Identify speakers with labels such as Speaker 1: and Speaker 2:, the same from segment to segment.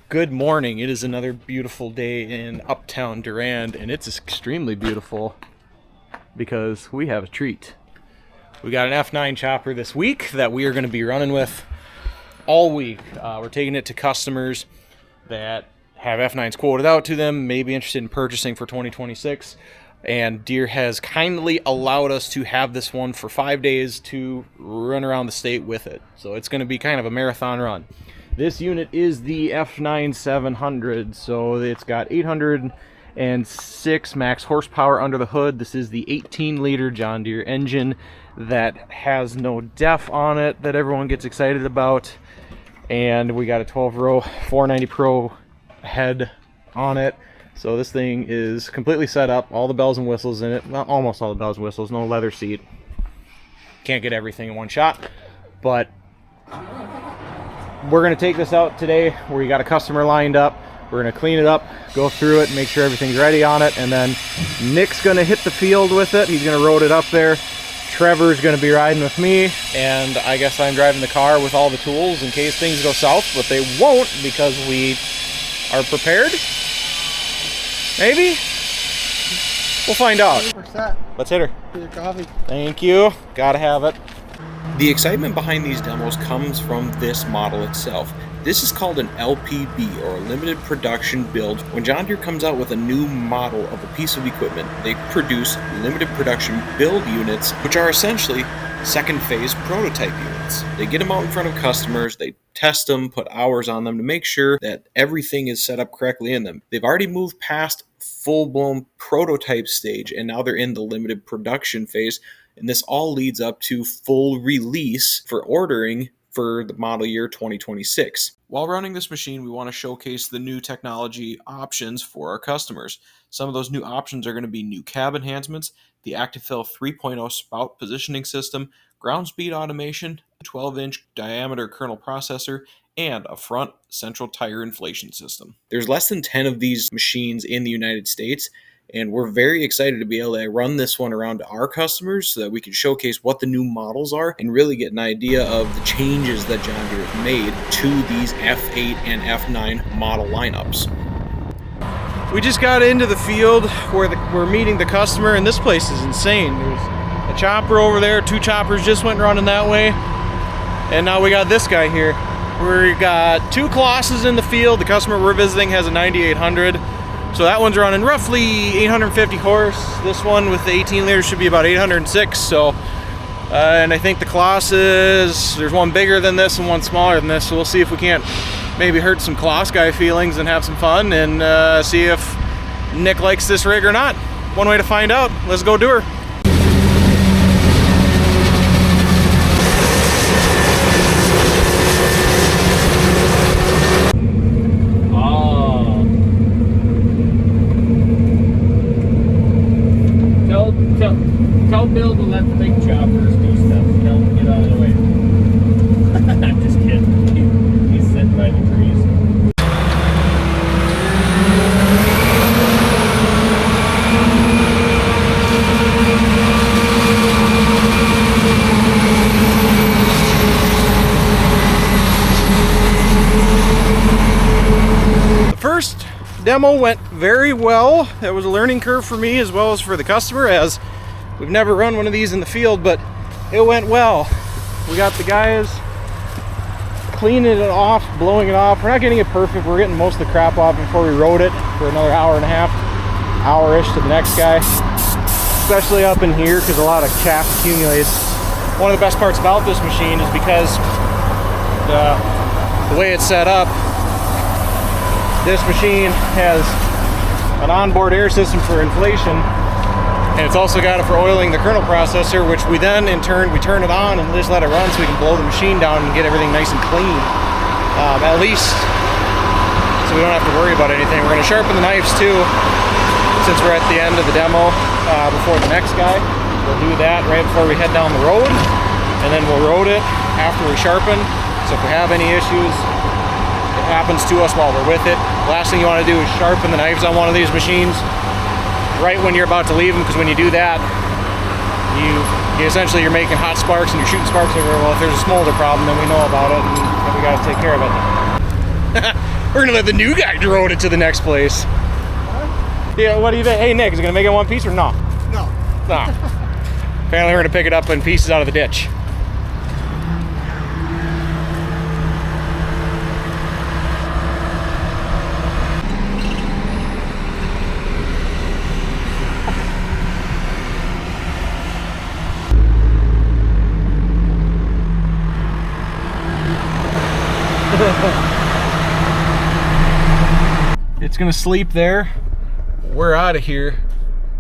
Speaker 1: Good morning. It is another beautiful day in uptown Durand, and it's extremely beautiful because we have a treat. We got an F9 chopper this week that we are going to be running with all week. We're taking it to customers that have F9s quoted out to them, may be interested in purchasing for 2026, and Deere has kindly allowed us to have this one for 5 days to run around the state with it. So it's going to be kind of a marathon run. This unit is the F9 700, so it's got 806 max horsepower under the hood. This is the 18-liter John Deere engine that has no DEF on it that everyone gets excited about. And we got a 12-row 490 Pro head on it. So this thing is completely set up, all the bells and whistles in it. Well, almost all the bells and whistles, no leather seat. Can't get everything in one shot, but we're going to take this out today. We got a customer lined up. We're going to clean it up, go through it, make sure everything's ready on it, and then Nick's going to hit the field with it. He's going to road it up there. Trevor's going to be riding with me, and I guess I'm driving the car with all the tools in case things go south, but they won't because we are prepared. Maybe? We'll find out. Let's hit her.
Speaker 2: Here's your coffee.
Speaker 1: Thank you. Gotta have it.
Speaker 3: The excitement behind these demos comes from this model itself. This is called an LPB, or a limited production build. When John Deere comes out with a new model of a piece of equipment, they produce limited production build units, which are essentially second phase prototype units. They get them out in front of customers, they test them, put hours on them to make sure that everything is set up correctly in them. They've already moved past full-blown prototype stage, and now they're in the limited production phase. And this all leads up to full release for ordering for the model year 2026. While running this machine, we want to showcase the new technology options for our customers. Some of those new options are going to be new cab enhancements, the ActiveFill 3.0 spout positioning system, ground speed automation, a 12-inch diameter kernel processor, and a front central tire inflation system. There's less than 10 of these machines in the United States, and we're very excited to be able to run this one around to our customers so that we can showcase what the new models are and really get an idea of the changes that John Deere has made to these F8 and F9 model lineups.
Speaker 1: We just got into the field where we're meeting the customer, and this place is insane. There's a chopper over there, 2 choppers just went running that way, and now we got this guy here. We got 2 Colossus in the field. The customer we're visiting has a 9800. So that one's running roughly 850 horse. This one with the 18 liters should be about 806. So, and I think the Colossus, there's one bigger than this and one smaller than this. So we'll see if we can't maybe hurt some Colossus guy feelings and have some fun and see if Nick likes this rig or not. One way to find out. Let's go do her.
Speaker 4: Tell Bill to let the big choppers do stuff. Tell him to get out of the way. I'm just kidding. He's sitting by the trees.
Speaker 1: The first demo went very well. It was a learning curve for me as well as for the customer, as we've never run one of these in the field, but it went well. We got the guys cleaning it off, blowing it off. We're not getting it perfect. We're getting most of the crap off before we rode it for another hour and a half, hour-ish to the next guy, especially up in here because a lot of chaff accumulates. One of the best parts about this machine is because the way it's set up, this machine has an onboard air system for inflation, and it's also got it for oiling the kernel processor, which we then in turn we turn it on and just let it run so we can blow the machine down and get everything nice and clean, at least so we don't have to worry about anything. We're going to sharpen the knives too, since we're at the end of the demo before the next guy. We'll do that right before we head down the road, and then we'll road it after we sharpen. So if we have any issues, it happens to us while we're with it. The last thing you want to do is sharpen the knives on one of these machines right when you're about to leave them, because when you do that, you essentially you're making hot sparks and you're shooting sparks everywhere. Well, if there's a smolder problem, then we know about it and we got to take care of it. We're gonna let the new guy drone it to the next place. Yeah, what do you think? Hey Nick, is it gonna make it one piece or no?
Speaker 2: No.
Speaker 1: No. Apparently we're gonna pick it up in pieces out of the ditch. It's gonna sleep there. We're out of here.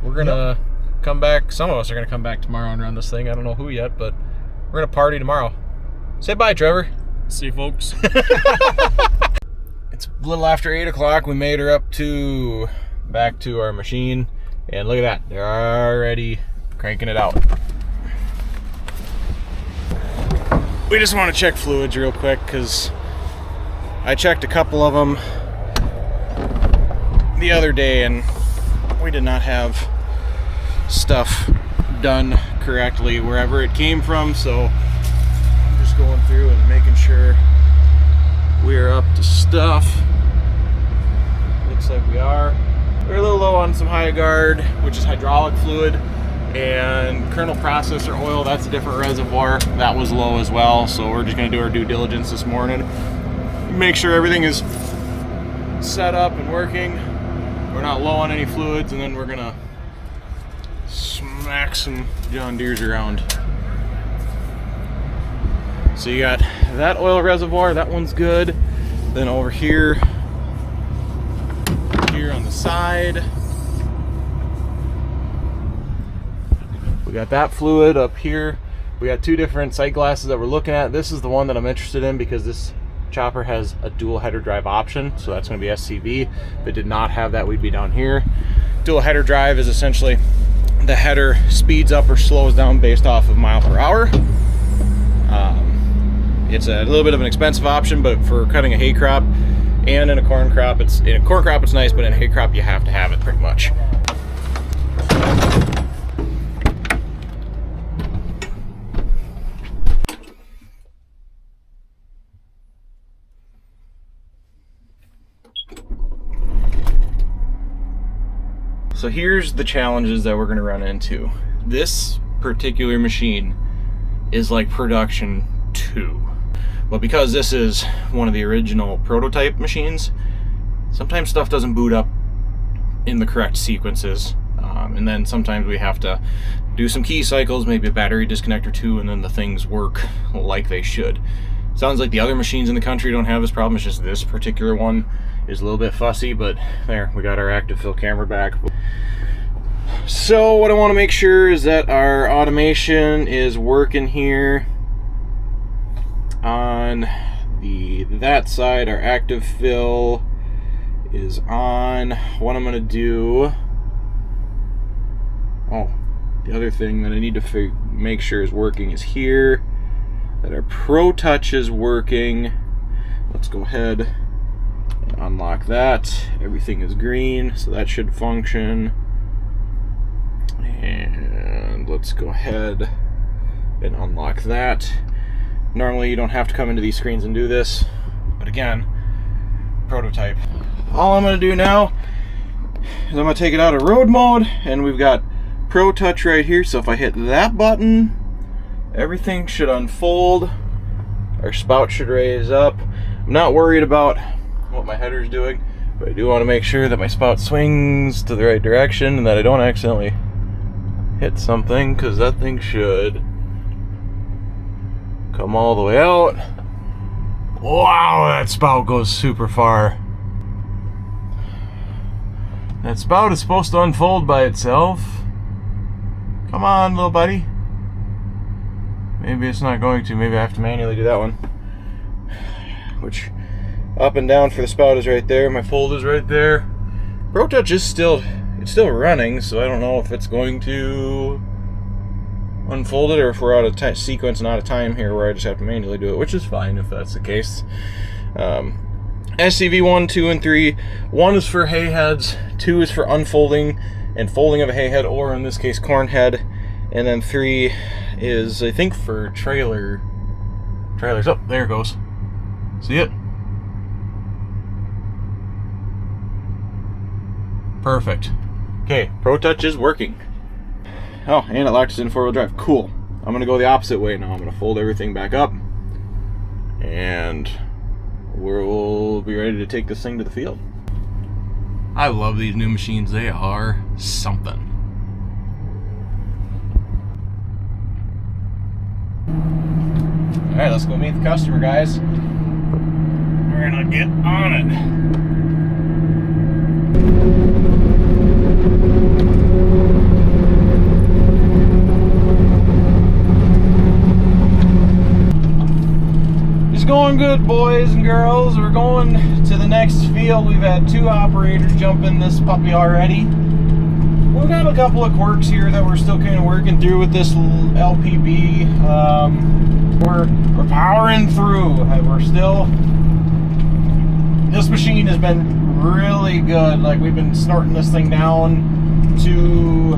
Speaker 1: We're gonna come back. Some of us are gonna come back tomorrow and run this thing. I don't know who yet, but we're gonna party tomorrow. Say bye, Trevor.
Speaker 4: See you, folks.
Speaker 1: It's a little after 8 o'clock. We made her back to our machine, and look at that. They're already cranking it out. We just want to check fluids real quick because I checked a couple of them the other day and we did not have stuff done correctly wherever it came from, so I'm just going through and making sure we're up to stuff. Looks like we are. We're a little low on some high guard, which is hydraulic fluid, and kernel processor oil, that's a different reservoir. That was low as well, so we're just gonna do our due diligence this morning. Make sure everything is set up and working. We're not low on any fluids, and then we're gonna smack some John Deeres around. So you got that oil reservoir, that one's good. Then over here on the side, we got that fluid up here. We got two different sight glasses that we're looking at. This is the one that I'm interested in because this chopper has a dual header drive option, so that's going to be SCV. If it did not have that, we'd be down here. Dual header drive is essentially the header speeds up or slows down based off of mile per hour. It's a little bit of an expensive option, but for cutting a hay crop and in a corn crop, it's nice, but in a hay crop you have to have it pretty much. So here's the challenges that we're gonna run into. This particular machine is like production 2. But because this is one of the original prototype machines, sometimes stuff doesn't boot up in the correct sequences. And then sometimes we have to do some key cycles, maybe a battery disconnect or two, and then the things work like they should. Sounds like the other machines in the country don't have this problem, it's just this particular one is a little bit fussy, but there, we got our active fill camera back. So what I want to make sure is that our automation is working here. On that side, our active fill is on. What I'm going to do, the other thing that I need to make sure is working is here, that our Pro Touch is working. Let's go ahead and unlock that. Everything is green, so that should function. And let's go ahead and unlock that. Normally you don't have to come into these screens and do this, but again, prototype. All I'm going to do now is I'm going to take it out of road mode, and we've got Pro Touch right here, so if I hit that button, everything should unfold. Our spout should raise up. I'm not worried about what my header's doing, but I do want to make sure that my spout swings to the right direction and that I don't accidentally hit something, because that thing should come all the way out. Wow, that spout goes super far. That spout is supposed to unfold by itself. Come on, little buddy. Maybe it's not going to. Maybe I have to manually do that one. Which, up and down for the spout is right there. My fold is right there. Pro Touch is still running, so I don't know if it's going to unfold it or if we're out of sequence and out of time here where I just have to manually do it, which is fine if that's the case. SCV 1, 2, and 3. 1 is for hay heads, 2 is for unfolding and folding of a hay head, or in this case corn head, and then 3 is, I think, for trailers. Oh, there it goes. See it? Perfect. Okay, Pro Touch is working. Oh, and it locked us in 4-wheel drive. Cool. I'm gonna go the opposite way now. I'm gonna fold everything back up, and we'll be ready to take this thing to the field. I love these new machines. They are something. All right, let's go meet the customer, guys. We're gonna get on it. Going good, boys and girls. We're going to the next field. We've had 2 operators jump in this puppy already. We've got a couple of quirks here that we're still kind of working through with this LPB. We're powering through. We're still. This machine has been really good. Like, we've been snorting this thing down to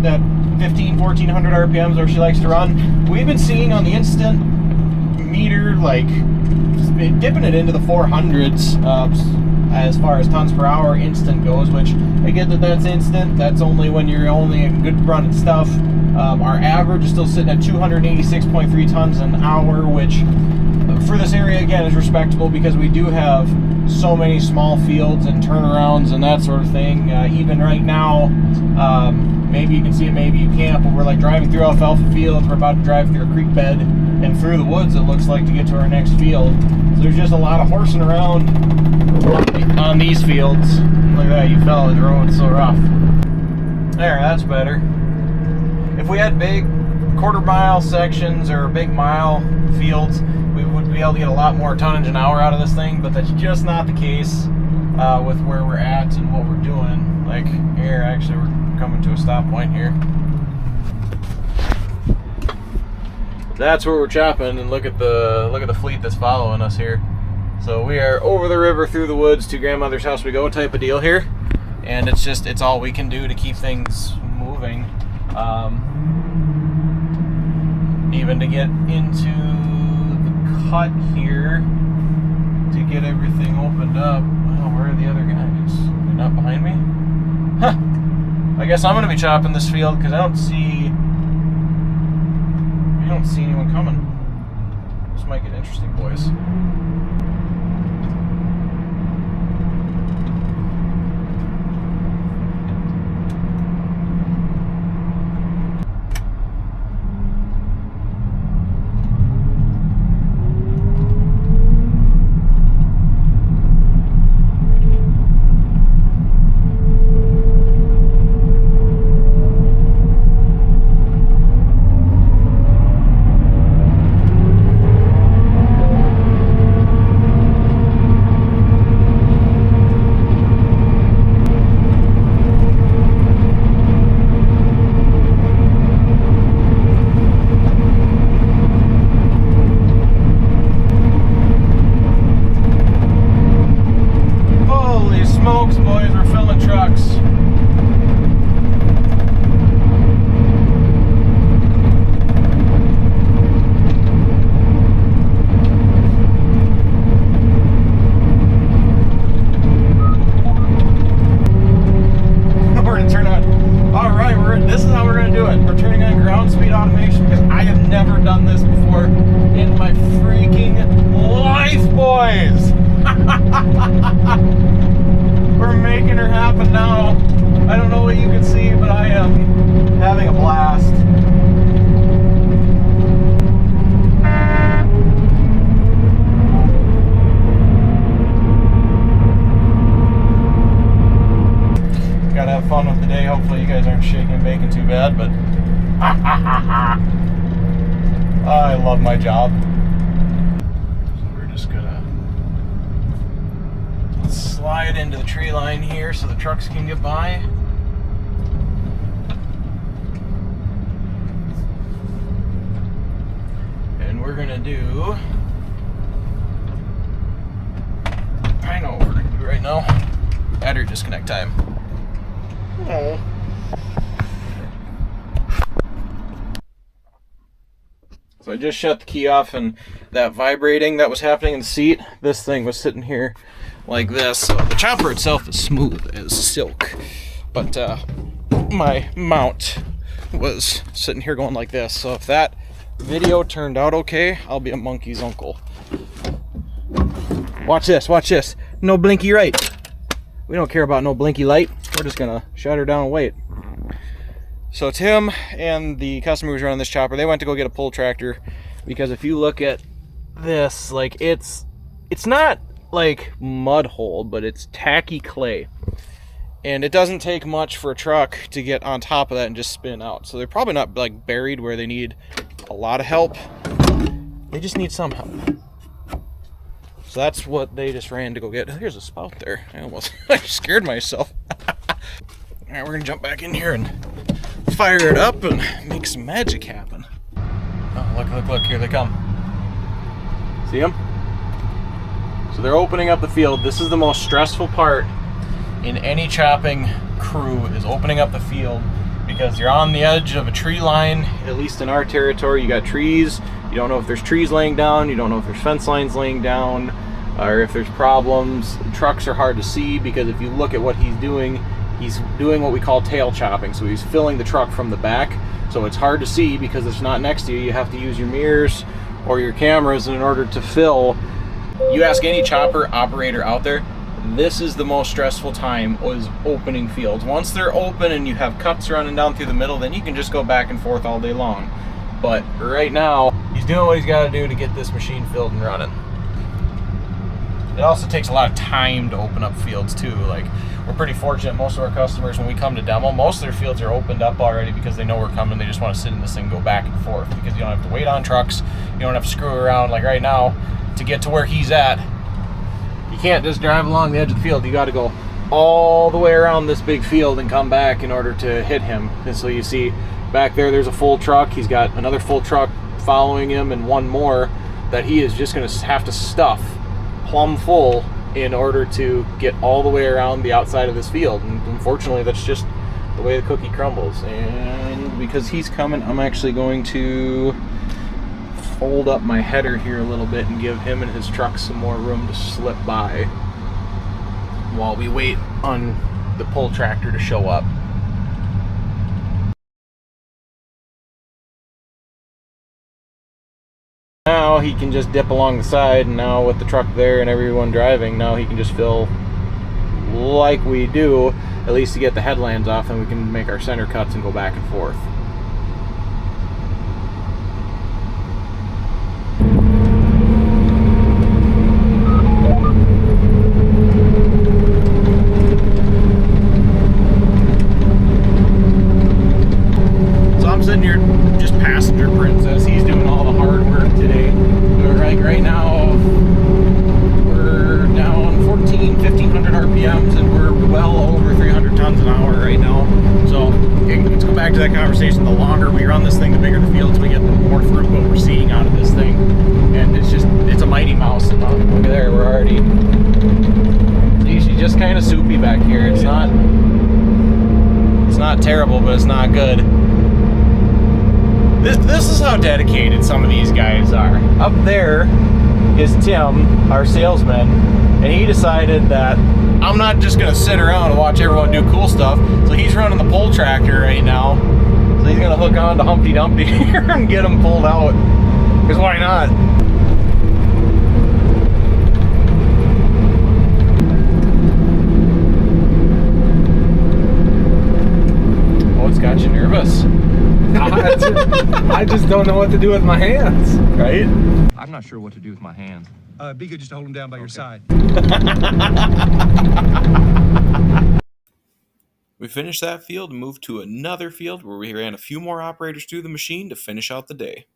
Speaker 1: that 1400 RPMs where she likes to run. We've been seeing on the instant meter, like, dipping it into the 400s as far as tons per hour instant goes, which I get that that's instant. That's only when you're only a good run at stuff. Our average is still sitting at 286.3 tons an hour, which for this area again is respectable because we do have so many small fields and turnarounds and that sort of thing. Even right now, maybe you can see it, maybe you can't, but we're like driving through alfalfa fields. We're about to drive through a creek bed and through the woods, it looks like, to get to our next field. So there's just a lot of horsing around on these fields. Look at that, you fell, the road's so rough. There, that's better. If we had big quarter-mile sections or big mile fields, we would be able to get a lot more tonnage an hour out of this thing, but that's just not the case with where we're at and what we're doing. Like here, actually, we're coming to a stop point here. That's where we're chopping, and look at the fleet that's following us here. So we are over the river, through the woods, to grandmother's house we go type of deal here, and it's all we can do to keep things moving. Even to get into the cut here to get everything opened up. Oh, where are the other guys? They're not behind me? Huh. I guess I'm gonna be chopping this field because I don't see anyone coming. This might get interesting, boys. We're making her happen now. I don't know what you can see, but I am having a blast. Gotta have fun with the day. Hopefully you guys aren't shaking and baking too bad, but I love my job. Slide into the tree line here so the trucks can get by. And we're gonna do, I know what we're gonna do right now. Battery disconnect time. Oh. So I just shut the key off, and that vibrating that was happening in the seat, this thing was sitting here like this. So the chopper itself is smooth as silk, but my mount was sitting here going like this. So if that video turned out okay, I'll be a monkey's uncle. Watch this, watch this. No blinky right. We don't care about no blinky light. We're just gonna shut her down and wait. So Tim and the customer who's running this chopper, they went to go get a pull tractor, because if you look at this, like it's not like mud hole, but it's tacky clay. And it doesn't take much for a truck to get on top of that and just spin out. So they're probably not like buried where they need a lot of help. They just need some help. So that's what they just ran to go get. Here's a spout there. I scared myself. All right, we're gonna jump back in here and fire it up and make some magic happen. Oh, look, here they come. See them? So they're opening up the field. This is the most stressful part in any chopping crew, is opening up the field, because you're on the edge of a tree line. At least in our territory, you got trees. You don't know if there's trees laying down. You don't know if there's fence lines laying down, or if there's problems. Trucks are hard to see, because if you look at what he's doing what we call tail chopping. So he's filling the truck from the back. So it's hard to see because it's not next to you. You have to use your mirrors or your cameras in order to fill. You ask any chopper operator out there, this is the most stressful time, was opening fields. Once they're open and you have cuts running down through the middle, then you can just go back and forth all day long. But right now, he's doing what he's got to do to get this machine filled and running. It also takes a lot of time to open up fields too. Like, we're pretty fortunate, most of our customers, when we come to demo, most of their fields are opened up already because they know we're coming. They just want to sit in this thing and go back and forth, because you don't have to wait on trucks. You don't have to screw around. Like right now, to get to where he's at, you can't just drive along the edge of the field. You got to go all the way around this big field and come back in order to hit him. And so you see back there's a full truck. He's got another full truck following him, and one more that he is just going to have to stuff plumb full in order to get all the way around the outside of this field. And unfortunately, that's just the way the cookie crumbles. And because he's coming, I'm actually going to fold up my header here a little bit and give him and his truck some more room to slip by while we wait on the pull tractor to show up. Now he can just dip along the side, and now with the truck there and everyone driving, now he can just fill like we do, at least to get the headlands off, and we can make our center cuts and go back and forth. So I'm sitting here just passenger princess. He's doing all the hard work today. Right now we're down 1500 RPMs, and we're well over 300 tons an hour right now. So let's go back to that conversation. The longer we run this thing, the bigger the fields we get, the more throughput we're seeing out of this thing. And it's a mighty mouse. And look at there, we're already, she's just kind of soupy back here. It's not terrible, but it's not good. This is how dedicated some of these guys are. Up there is Tim, our salesman, and he decided that I'm not just going to sit around and watch everyone do cool stuff. So he's running the pull tractor right now. So he's going to hook on to Humpty Dumpty here and get him pulled out. Because why not? Oh, it's got you nervous.
Speaker 2: I just don't know what to do with my hands.
Speaker 1: Right?
Speaker 5: I'm not sure what to do with my hands.
Speaker 2: Be good just to hold them down by your side.
Speaker 3: We finished that field and moved to another field where we ran a few more operators through the machine to finish out the day.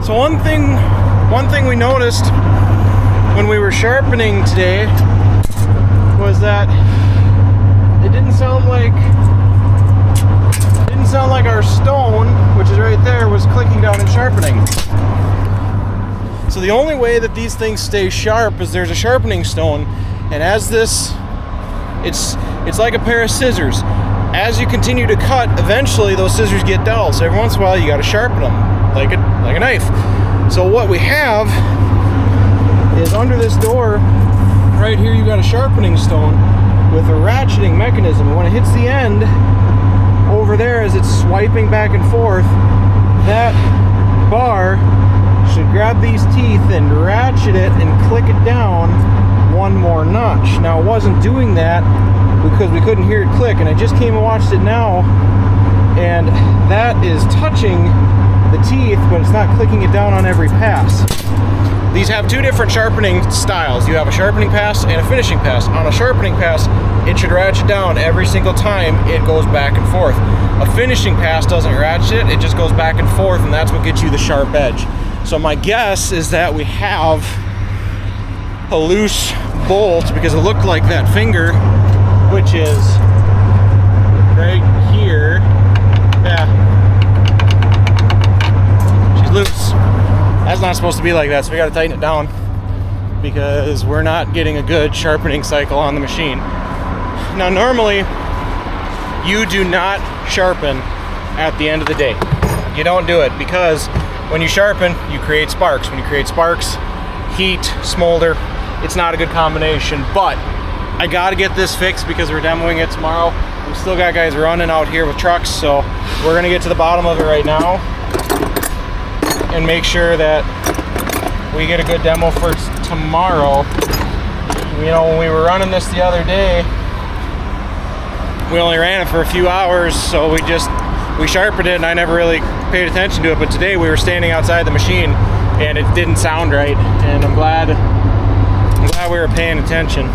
Speaker 1: So one thing we noticed when we were sharpening today was that it didn't sound like our stone, which is right there, was clicking down and sharpening. So the only way that these things stay sharp is there's a sharpening stone, and as this, it's like a pair of scissors. As you continue to cut, eventually those scissors get dull, so every once in a while you got to sharpen them. like a knife. So what we have is under this door, right here, you got a sharpening stone with a ratcheting mechanism. When it hits the end over there, as it's swiping back and forth, that bar should grab these teeth and ratchet it and click it down one more notch. Now, it wasn't doing that because we couldn't hear it click, and I just came and watched it now, and that is touching the teeth, but it's not clicking it down on every pass. These have two different sharpening styles. You have a sharpening pass and a finishing pass. On a sharpening pass, it should ratchet down every single time it goes back and forth. A finishing pass doesn't ratchet, it just goes back and forth, and that's what gets you the sharp edge. So my guess is that we have a loose bolt, because it looked like that finger, which is right here. Yeah. She's loose. That's not supposed to be like that, so we gotta tighten it down because we're not getting a good sharpening cycle on the machine. Now, normally, you do not sharpen at the end of the day. You don't do it because when you sharpen, you create sparks. When you create sparks, heat, smolder, it's not a good combination, but I gotta get this fixed because we're demoing it tomorrow. We've still got guys running out here with trucks, so we're gonna get to the bottom of it right now and make sure that we get a good demo for tomorrow. You know, when we were running this the other day, we only ran it for a few hours, so we sharpened it and I never really paid attention to it, but today we were standing outside the machine and it didn't sound right, and I'm glad we were paying attention.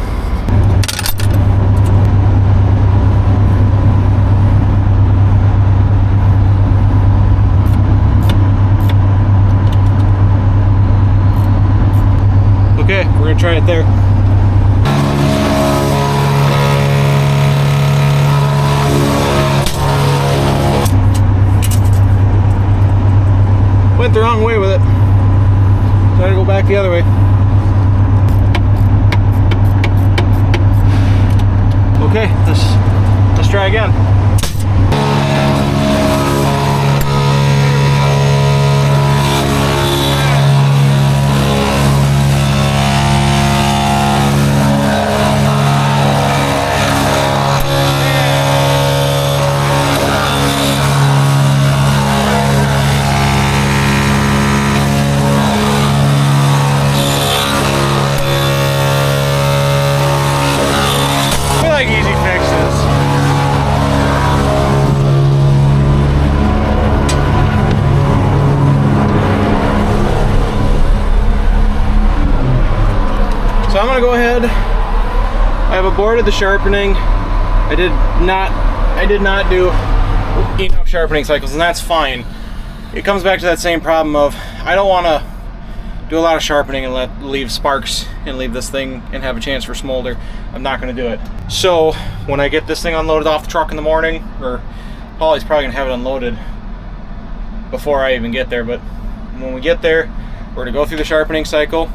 Speaker 1: Okay, we're gonna try it there. Went the wrong way with it. Try to go back the other way. Okay, let's try again. So I'm gonna go ahead. I have aborted the sharpening. I did not do enough sharpening cycles, and that's fine. It comes back to that same problem of I don't want to do a lot of sharpening and leave sparks and leave this thing and have a chance for smolder. I'm not going to do it. So when I get this thing unloaded off the truck in the morning, or Polly's probably gonna have it unloaded before I even get there, but when we get there, we're gonna go through the sharpening cycle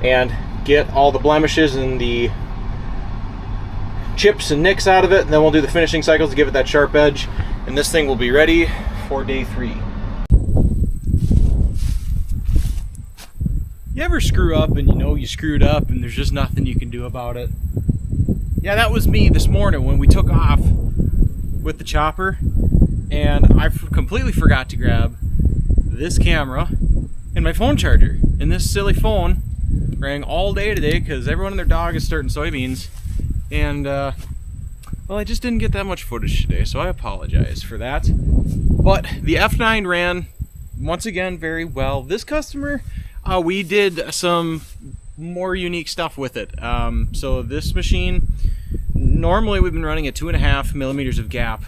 Speaker 1: and get all the blemishes and the chips and nicks out of it, and then we'll do the finishing cycles to give it that sharp edge, and this thing will be ready for day 3. You ever screw up and you know you screwed up and there's just nothing you can do about it? Yeah, that was me this morning when we took off with the chopper, and I completely forgot to grab this camera and my phone charger, and this silly phone rang all day today because everyone and their dog is starting soybeans, and well, I just didn't get that much footage today, so I apologize for that. But the F9 ran once again very well. This customer, we did some more unique stuff with it. So this machine, normally we've been running at 2.5 millimeters of gap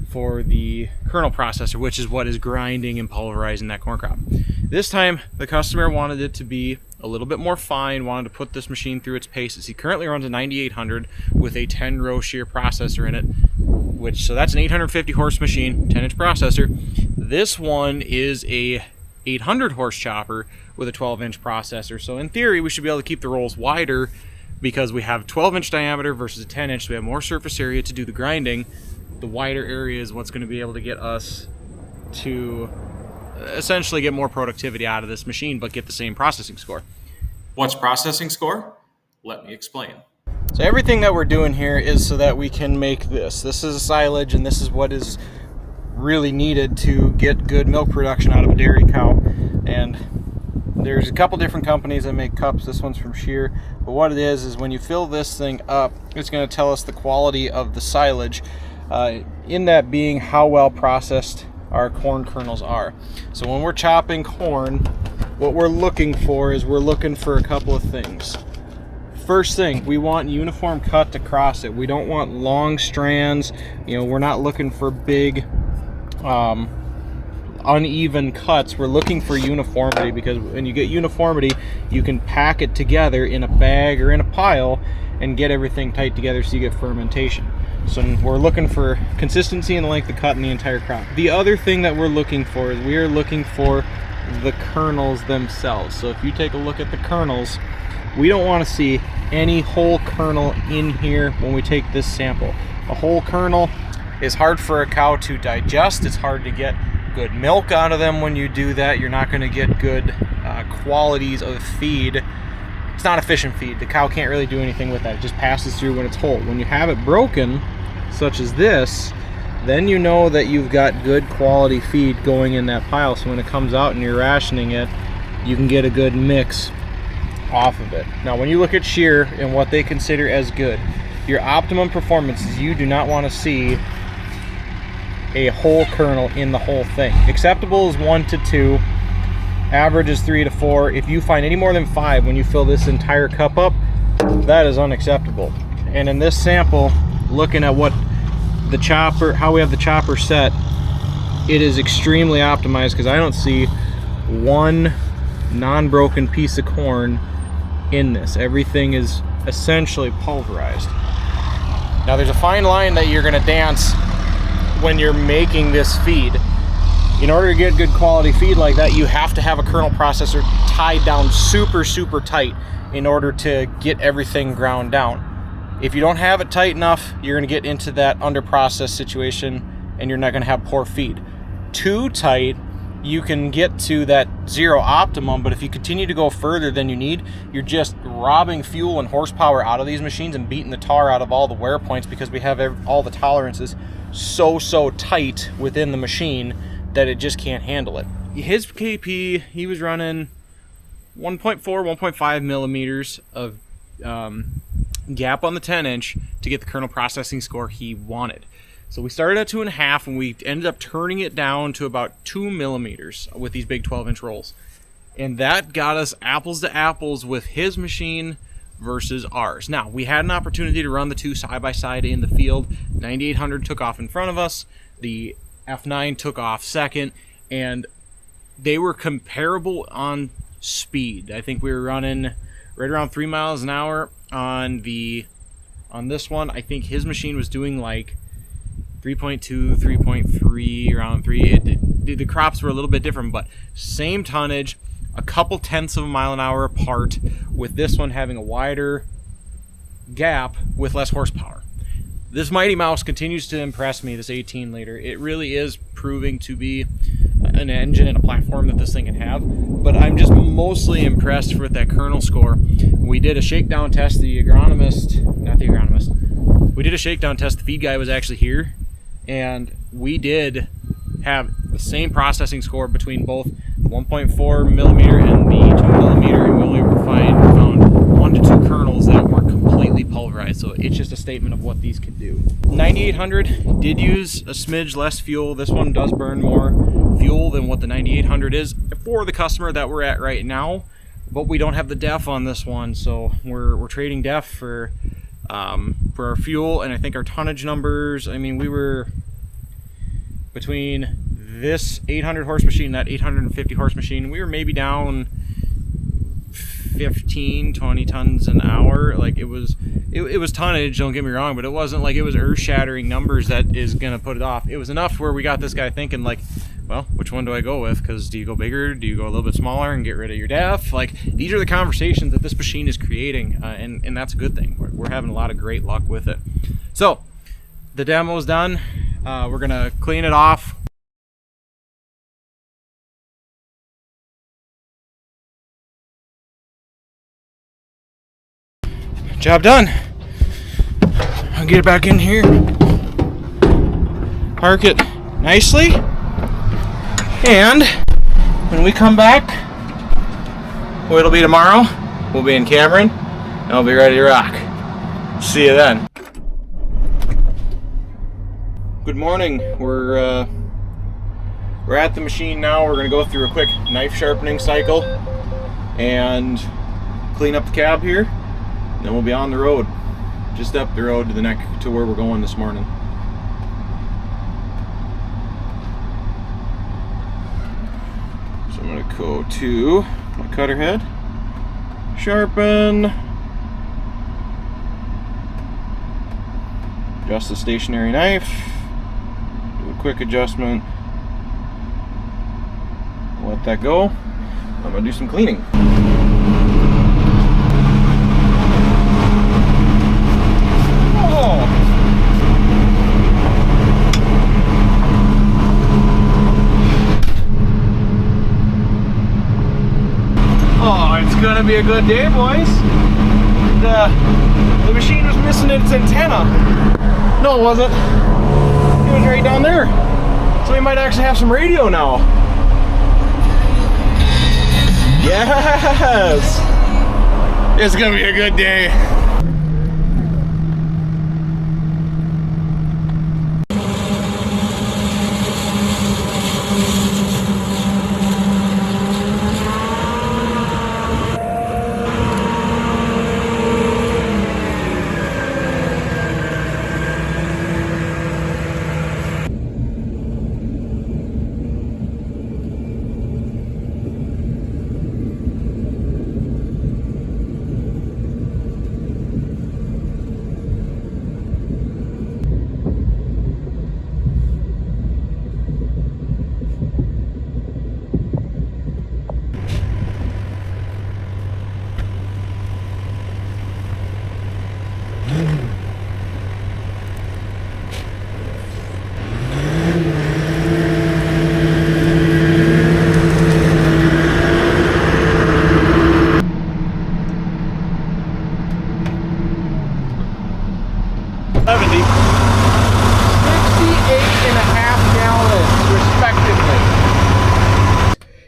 Speaker 1: for the kernel processor, which is what is grinding and pulverizing that corn crop. This time the customer wanted it to be a little bit more fine, wanted to put this machine through its paces. He currently runs a 9800 with a 10-row shear processor in it, so that's an 850 horse machine, 10-inch processor. This one is a 800 horse chopper with a 12-inch processor. So in theory, we should be able to keep the rolls wider because we have 12-inch diameter versus a 10-inch, so we have more surface area to do the grinding. The wider area is what's going to be able to get us to essentially get more productivity out of this machine, but get the same processing score.
Speaker 3: What's processing score? Let me explain.
Speaker 1: So everything that we're doing here is so that we can make this. This is a silage, and this is what is really needed to get good milk production out of a dairy cow. And there's a couple different companies that make cups. This one's from Shear. But what it is when you fill this thing up, it's going to tell us the quality of the silage, in that being how well processed our corn kernels are. So when we're chopping corn, what we're looking for is we're looking for a couple of things. First thing, we want uniform cut across it. We don't want long strands. We're not looking for big uneven cuts. We're looking for uniformity, because when you get uniformity, you can pack it together in a bag or in a pile and get everything tight together so you get fermentation. So we're looking for consistency in the length of cut in the entire crop. The other thing that we're looking for is we are looking for the kernels themselves. So if you take a look at the kernels, we don't want to see any whole kernel in here when we take this sample. A whole kernel is hard for a cow to digest. It's hard to get good milk out of them when you do that. You're not going to get good qualities of feed. It's not efficient feed. The cow can't really do anything with that. It just passes through when it's whole. When you have it broken, such as this, then you know that you've got good quality feed going in that pile. So when it comes out and you're rationing it, you can get a good mix off of it. Now when you look at Shear and what they consider as good, your optimum performance is you do not want to see a whole kernel in the whole thing. Acceptable is 1 to 2, average is 3 to 4. If you find any more than 5 when you fill this entire cup up, that is unacceptable. And in this sample, looking at what the chopper, how we have the chopper set, it is extremely optimized, because I don't see one non-broken piece of corn in this. Everything is essentially pulverized. Now there's a fine line that you're going to dance when you're making this feed. In order to get good quality feed like that, you have to have a kernel processor tied down super tight in order to get everything ground down. If you don't have it tight enough, you're going to get into that under-processed situation and you're not going to have poor feed. Too tight, you can get to that zero optimum, but if you continue to go further than you need, you're just robbing fuel and horsepower out of these machines and beating the tar out of all the wear points, because we have all the tolerances so tight within the machine that it just can't handle it. His KP, he was running 1.4, 1.5 millimeters of gap on the 10-inch to get the kernel processing score he wanted. So we started at 2.5, and we ended up turning it down to about 2 millimeters with these big 12-inch rolls. And that got us apples to apples with his machine versus ours. Now, we had an opportunity to run the two side by side in the field. 9800 took off in front of us. The F9 took off second, and they were comparable on speed. I think we were running right around 3 miles an hour on this one. I think his machine was doing like 3.2, 3.3, around 3. The crops were a little bit different, but same tonnage, a couple tenths of a mile an hour apart, with this one having a wider gap with less horsepower. This Mighty Mouse continues to impress me, this 18 liter. It really is proving to be an engine and a platform that this thing can have, but I'm just mostly impressed with that kernel score. We did a shakedown test. We did a shakedown test. The feed guy was actually here, and we did have the same processing score between both 1.4 millimeter and the 2 millimeter, and we only found 1 to 2 kernels that were completely pulverized. So it's just a statement of what these can do. 9800 did use a smidge less fuel. This one does burn more fuel than what the 9800 is for the customer that we're at right now, but we don't have the def on this one, so we're trading def for our fuel. And I think our tonnage numbers, I mean, we were between this 800 horse machine and that 850 horse machine, we were maybe down 15, 20 tons an hour. Like it was tonnage, don't get me wrong, but it wasn't like it was earth-shattering numbers that is gonna put it off. It was enough where we got this guy thinking like, well, which one do I go with? Because do you go bigger? Do you go a little bit smaller and get rid of your def? Like, these are the conversations that this machine is creating, and that's a good thing. We're having a lot of great luck with it. So the demo's done. We're gonna clean it off. job done. I'll get it back in here, park it nicely, and when we come back, well, it'll be tomorrow, we'll be in Cameron, and I'll be ready to rock. See you then. Good morning. We're at the machine now. We're gonna go through a quick knife sharpening cycle and clean up the cab here. Then we'll be on the road, just up the road to where we're going this morning. So I'm gonna go to my cutter head, sharpen, adjust the stationary knife, do a quick adjustment, let that go. I'm gonna do some cleaning. Oh, it's gonna be a good day, boys. The machine was missing its antenna. No, it wasn't. It was right down there. So we might actually have some radio now. Yes! It's gonna be a good day.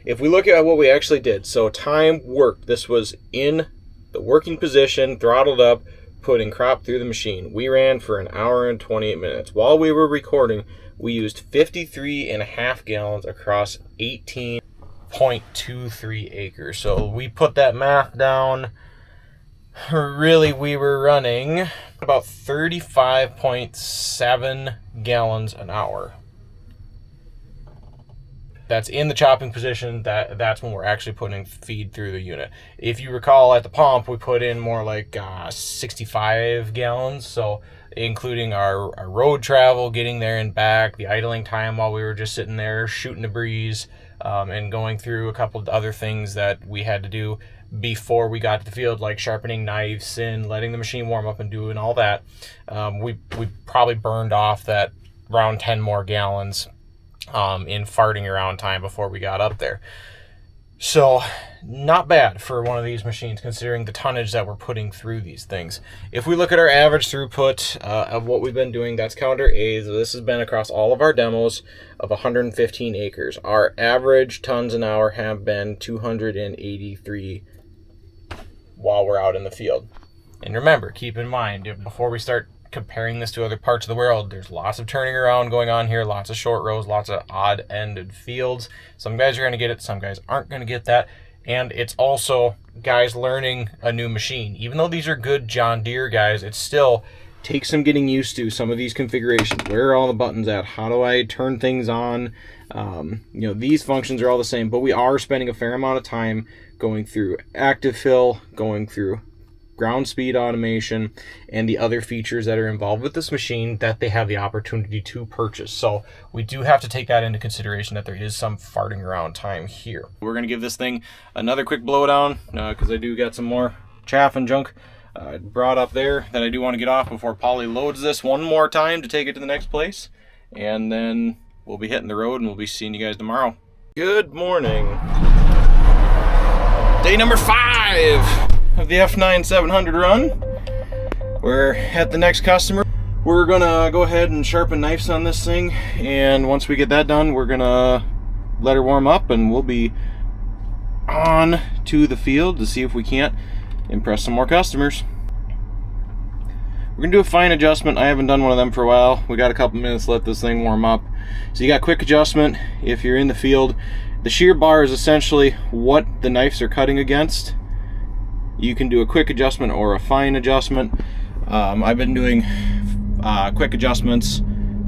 Speaker 1: If we look at what we actually did, so time worked. This was in the working position, throttled up, putting crop through the machine. We ran for 1 hour and 28 minutes. While we were recording, we used 53.5 gallons across 18.23 acres. So we put that math down. Really, we were running about 35.7 gallons an hour. That's in the chopping position. That's when we're actually putting feed through the unit. If you recall, at the pump, we put in more like 65 gallons. So including our road travel, getting there and back, the idling time while we were just sitting there shooting the breeze, and going through a couple of other things that we had to do before we got to the field, like sharpening knives and letting the machine warm up and doing all that. We probably burned off that around 10 more gallons in farting around time before we got up there. So not bad for one of these machines, considering the tonnage that we're putting through these things. If we look at our average throughput of what we've been doing, that's counter A. So this has been across all of our demos of 115 acres. Our average tons an hour have been 283 while we're out in the field. And remember, keep in mind, before we start comparing this to other parts of the world, there's lots of turning around going on here, lots of short rows, lots of odd-ended fields. Some guys are going to get it, some guys aren't going to get that. And it's also guys learning a new machine. Even though these are good John Deere guys, it still takes some getting used to some of these configurations. Where are all the buttons at? How do I turn things on? These functions are all the same, but we are spending a fair amount of time going through active fill, going through ground speed automation, and the other features that are involved with this machine that they have the opportunity to purchase. So we do have to take that into consideration, that there is some farting around time here. We're going to give this thing another quick blowdown because I do got some more chaff and junk brought up there that I do want to get off before Polly loads this one more time to take it to the next place. And then we'll be hitting the road and we'll be seeing you guys tomorrow. Good morning. Day number 5 of the F9 700 run. We're at the next customer. We're gonna go ahead and sharpen knives on this thing, and once we get that done, we're gonna let her warm up and we'll be on to the field to see if we can't impress some more customers. We're gonna do a fine adjustment. I haven't done one of them for a while. We got a couple minutes to let this thing warm up. So you got quick adjustment if you're in the field. The shear bar is essentially what the knives are cutting against. You can do a quick adjustment or a fine adjustment. I've been doing quick adjustments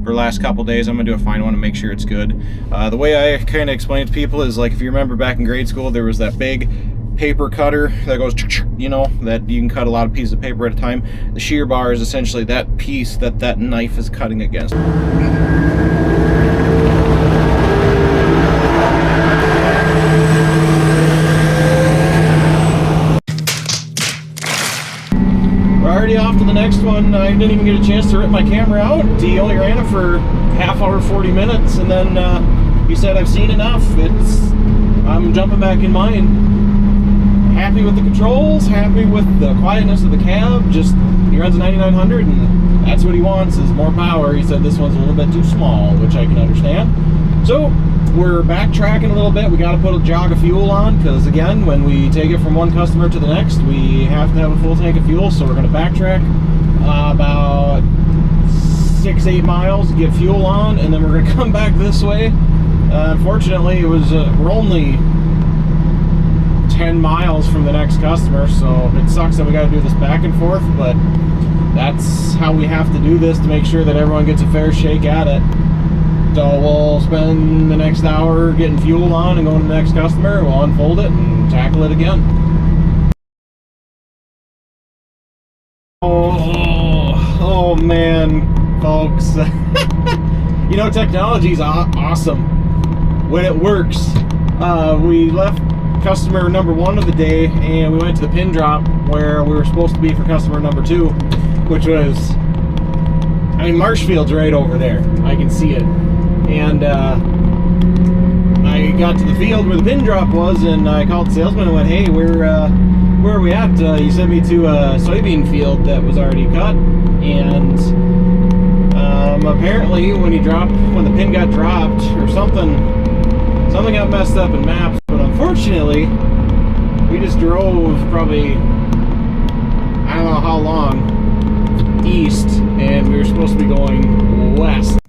Speaker 1: for the last couple days. I'm gonna do a fine one to make sure it's good. The way I kind of explain it to people is like, if you remember back in grade school, there was that big paper cutter that goes, you know, that you can cut a lot of pieces of paper at a time. The shear bar is essentially that piece that that knife is cutting against. Already off to the next one. I didn't even get a chance to rip my camera out. He only ran it for half hour, 40 minutes, and then he said, I've seen enough. I'm jumping back in mine. Happy with the controls, happy with the quietness of the cab. Just, he runs a 9900 and that's what he wants, is more power. He said this one's a little bit too small, which I can understand. So we're backtracking a little bit. We got to put a jog of fuel on, because again, when we take it from one customer to the next, we have to have a full tank of fuel. So we're going to backtrack about 6-8 miles to get fuel on, and then we're going to come back this way. Unfortunately, it was we're only 10 miles from the next customer, so it sucks that we got to do this back and forth, but that's how we have to do this to make sure that everyone gets a fair shake at it. So we'll spend the next hour getting fuel on and going to the next customer. We'll unfold it and tackle it again. Oh man, folks. You know, technology's awesome when it works. We left customer number 1 of the day and we went to the pin drop where we were supposed to be for customer number 2, which was, I mean, Marshfield's right over there. I can see it. And I got to the field where the pin drop was, and I called the salesman and went, hey, where are we at? He sent me to a soybean field that was already cut, and apparently when the pin got dropped or something got messed up in maps. But unfortunately, we just drove probably, I don't know how long, east, and we were supposed to be going west.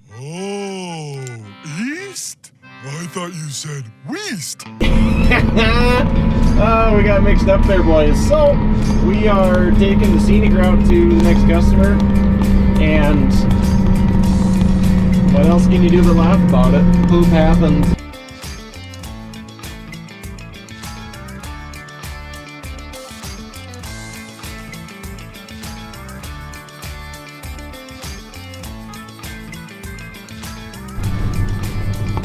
Speaker 6: I thought you said west.
Speaker 1: Oh, we got mixed up there, boys. So we are taking the scenic route to the next customer, and what else can you do but laugh about it? Poop happens.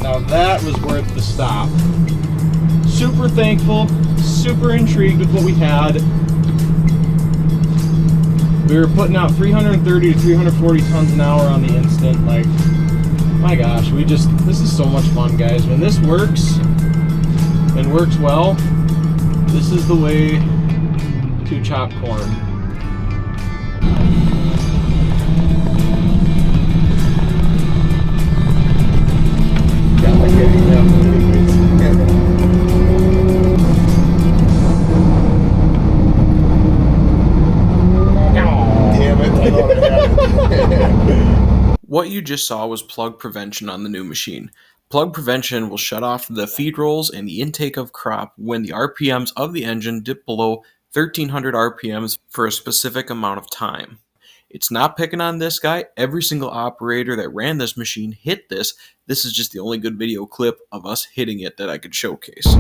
Speaker 1: Now that was worth the stop. Super thankful, super intrigued with what we had. We were putting out 330 to 340 tons an hour on the instant. Like, my gosh, this is so much fun, guys. When this works and works well, this is the way to chop corn.
Speaker 3: What you just saw was plug prevention on the new machine. Plug prevention will shut off the feed rolls and the intake of crop when the RPMs of the engine dip below 1300 RPMs for a specific amount of time. It's not picking on this guy. Every single operator that ran this machine hit this. This is just the only good video clip of us hitting it that I could showcase.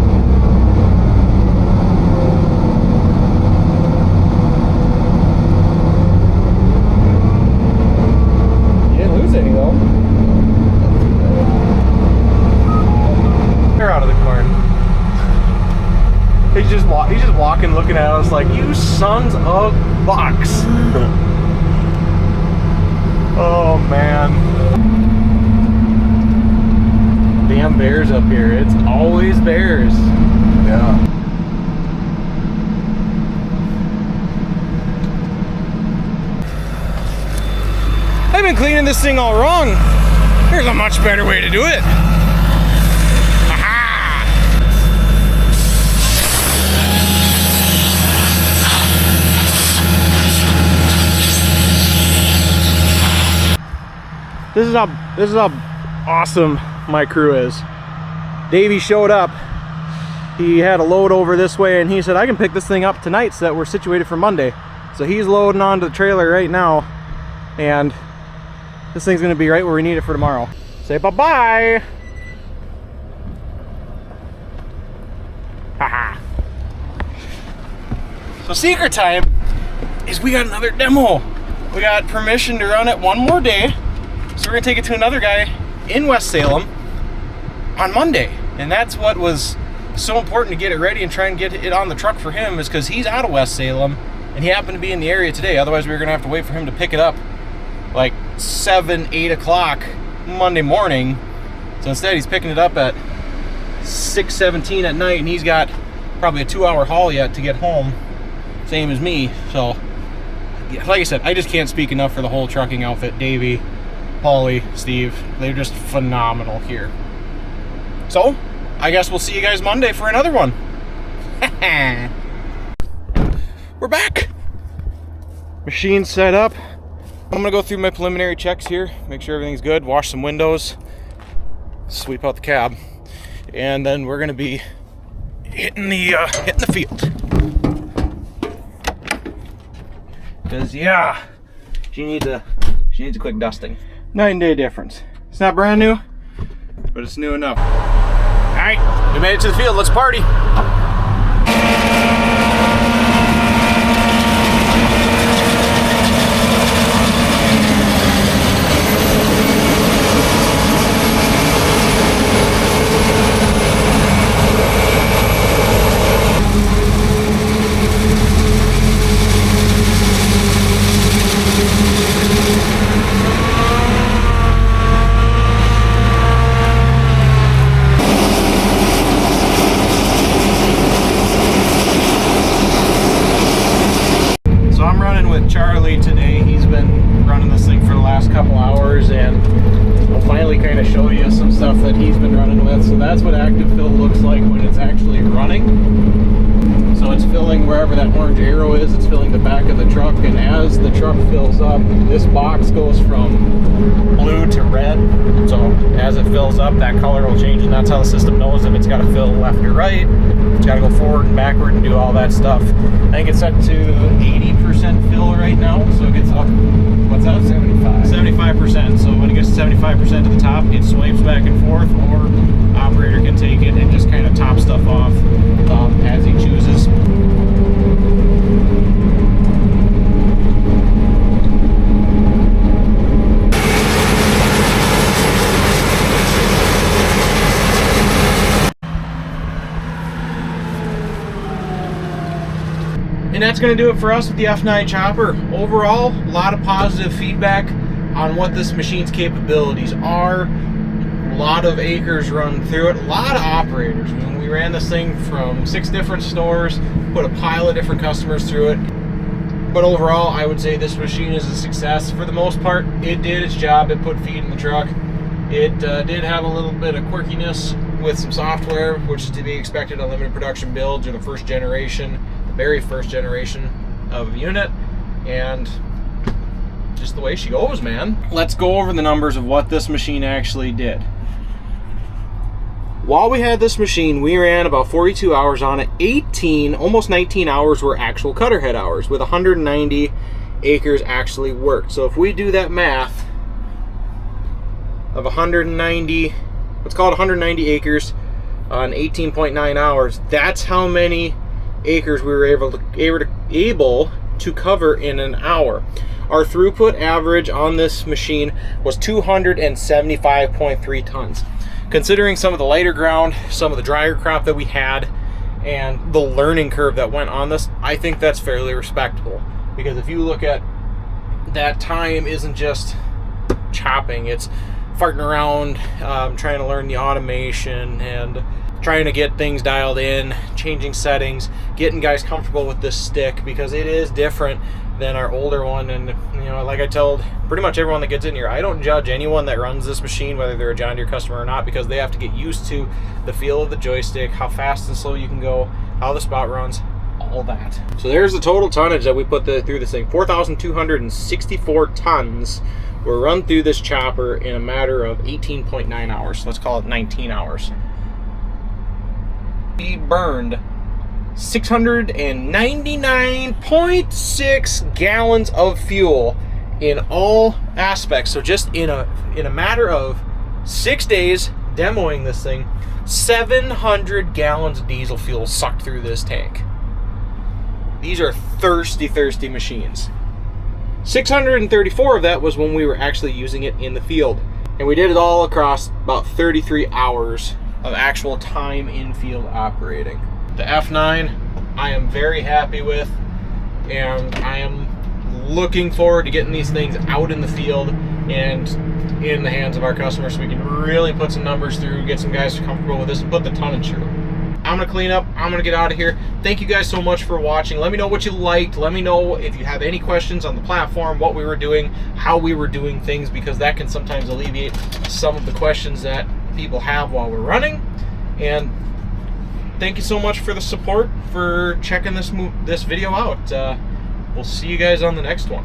Speaker 1: He's just walking, looking at us like, you sons of bucks. Oh man. Damn bears up here. It's always bears. Yeah. I've been cleaning this thing all wrong. There's a much better way to do it. Aha! This is how awesome my crew is. Davey showed up. He had a load over this way and he said, I can pick this thing up tonight so that we're situated for Monday. So he's loading onto the trailer right now, and this thing's gonna be right where we need it for tomorrow. Say bye-bye. Haha. So secret time is we got another demo. We got permission to run it one more day. So we're gonna take it to another guy in West Salem on Monday. And that's what was so important to get it ready and try and get it on the truck for him, is because he's out of West Salem and he happened to be in the area today. Otherwise we were gonna have to wait for him to pick it up like 7, 8 o'clock Monday morning. So instead he's picking it up at 6:17 at night, and he's got probably a 2-hour haul yet to get home, same as me. So yeah, like I said, I just can't speak enough for the whole trucking outfit. Davey, Paulie, Steve, they're just phenomenal here. So I guess we'll see you guys Monday for another one. We're back. Machine set up. I'm gonna go through my preliminary checks here, make sure everything's good, wash some windows, sweep out the cab, and then we're gonna be hitting the field. Cause yeah, she needs a quick dusting. 9-day difference. It's not brand new, but it's new enough. All right, we made it to the field. Let's party. Charlie today. He's been running this thing for the last couple hours, and I'll finally kind of show you some stuff that he's been running with. So that's what active fill looks like when it's actually running. So it's filling wherever that orange arrow is, it's filling the back of the truck, and as the truck fills up, this box goes from blue to red. So as it fills up, that color will change, and that's how the system knows if it's got to fill left or right. It's got to go forward and backward and do all that stuff. I think it's set to 80% fill right now, so it gets up, what's that? 75%. So when it gets to 75% to the top, it swipes back and forth, or operator can take it and just kind of top stuff off as he chooses. And that's going to do it for us with the F9 chopper. Overall, a lot of positive feedback on what this machine's capabilities are. A lot of acres run through it, a lot of operators. I mean, we ran this thing from 6 different stores, put a pile of different customers through it. But overall, I would say this machine is a success. For the most part, it did its job. It put feed in the truck. It did have a little bit of quirkiness with some software, which is to be expected on limited production builds or the first generation. Very first generation of unit, and just the way she goes, man. Let's go over the numbers of what this machine actually did. While we had this machine, we ran about 42 hours on it. Almost 19 hours were actual cutter head hours, with 190 acres actually worked. So if we do that math of 190, let's call it 190 acres on 18.9 hours, that's how many acres we were able to cover in an hour. Our throughput average on this machine was 275.3 tons. Considering some of the lighter ground, some of the drier crop that we had, and the learning curve that went on this, I think that's fairly respectable. Because if you look at that, time isn't just chopping, it's farting around, trying to learn the automation and trying to get things dialed in, changing settings, getting guys comfortable with this stick, because it is different than our older one. And you know, like I told pretty much everyone that gets in here, I don't judge anyone that runs this machine, whether they're a John Deere customer or not, because they have to get used to the feel of the joystick, how fast and slow you can go, how the spout runs, all that. So there's the total tonnage that we put through this thing. 4,264 tons were run through this chopper in a matter of 18.9 hours. So let's call it 19 hours. We burned 699.6 gallons of fuel in all aspects. So just in a matter of 6 days demoing this thing, 700 gallons of diesel fuel sucked through this tank. These are thirsty machines. 634 of that was when we were actually using it in the field. And we did it all across about 33 hours of actual time in field operating. The F9 I am very happy with, and I am looking forward to getting these things out in the field and in the hands of our customers so we can really put some numbers through, get some guys comfortable with this, and put the tonnage through. I'm gonna clean up, I'm gonna get out of here. Thank you guys so much for watching. Let me know what you liked. Let me know if you have any questions on the platform, what we were doing, how we were doing things, because that can sometimes alleviate some of the questions that people have while we're running. And thank you so much for the support, for checking this video out. We'll see you guys on the next one.